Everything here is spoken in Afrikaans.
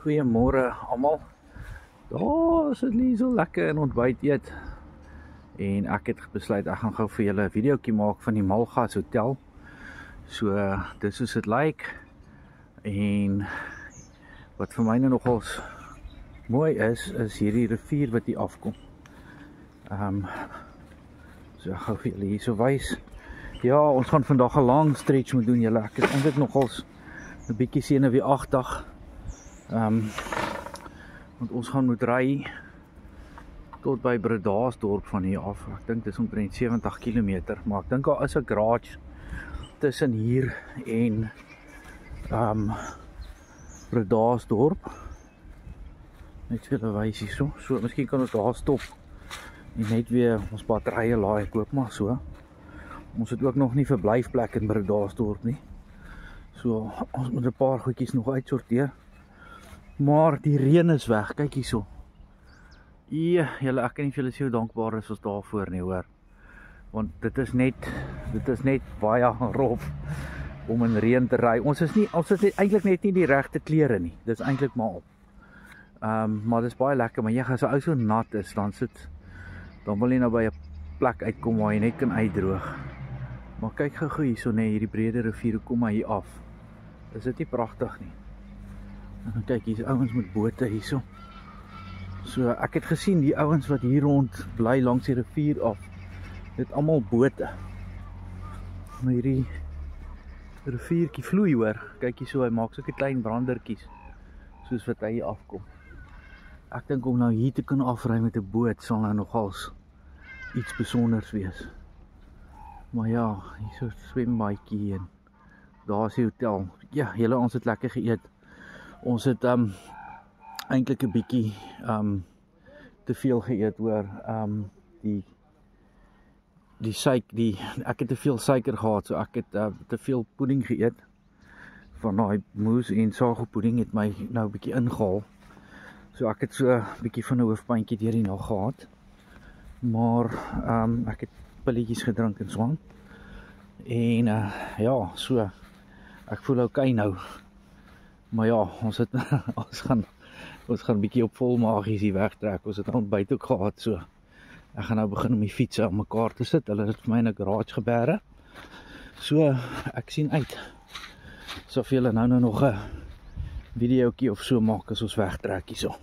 Goeiemôre almal. Daar is dit nie so lekker in ontbyt eet. En ek het besluit ek gaan gou vir julle 'n videoetjie maak van die Malgas Hotel. So dis hoe dit lyk. En wat vir my nou nogals mooi is hierdie rivier wat hier afkom. So gou vir julle hierso wys. Ja, ons gaan vandag 'n lang stretch moet doen julle. Ek is eintlik nogals 'n bietjie senuweeagtig. Want ons gaan moet ry tot by Bredasdorp van hier af. Ek dink dis omtrent 70 km, maar ek dink daar is 'n garage tussen hier en Bredasdorp. Net vir hulle wys hierso. So miskien kan ons daar stop en net weer ons batterye laai. Ek hoop maar so. Ons het ook nog nie verblyfplek in Bredasdorp nie. So ons moet 'n paar goedjies nog uitsorteer. Maar die reën is weg, kyk hierso. Julle, ek kan nie vir julle sê hoe dankbaar is ons daarvoor nie, hoor. Want dit is net baie rof om in reën te ry. Ons is eintlik net nie die regte klere nie. Dis eintlik maar op. Maar dis baie lekker, maar jy gaan so nat is, dan wil jy nou by 'n plek uitkom waar jy net kan uitdroog. Maar kyk gou hierso, nee, hierdie brede rivier kom maar hier af. Is dit nie pragtig nie? En kyk, hier's ouens met bote hierso. So ek het gesien die ouens wat hier rond bly langs die rivier af. Dit almal bote. Maar hierdie riviertjie vloei, hoor. Kyk hierso, hy maak sulke klein brandertjies soos wat hy hier afkom. Ek dink om nou hier te kan afry met 'n boot sal nou nogals iets besonders wees. Maar ja, hierso swembaadjie en daar is die hotel. Ja, julle, ons het lekker geëet. Ons het eintlik 'n bietjie te veel geëet, hoor. Ek het te veel suiker gehad, so ek het te veel pudding geëet. Van daai moes en sagopudding het my nou 'n bietjie ingehaal. So ek het so 'n bietjie van 'n hoofpyntjie deur die nag gehad. Maar ek het pilletjies gedrink en so aan. En ja, so ek voel okay nou. Maar ja, ons gaan 'n bietjie op vol magies hier wegtrek. Ons het ontbyt ook gehad, so ek gaan nou begin om die fietsse aan mekaar te sit. Hulle het vir my in 'n garage gebêre. So ek sien uit. So vir julle nou nog 'n videoetjie of so maak as ons wegtrek hierso.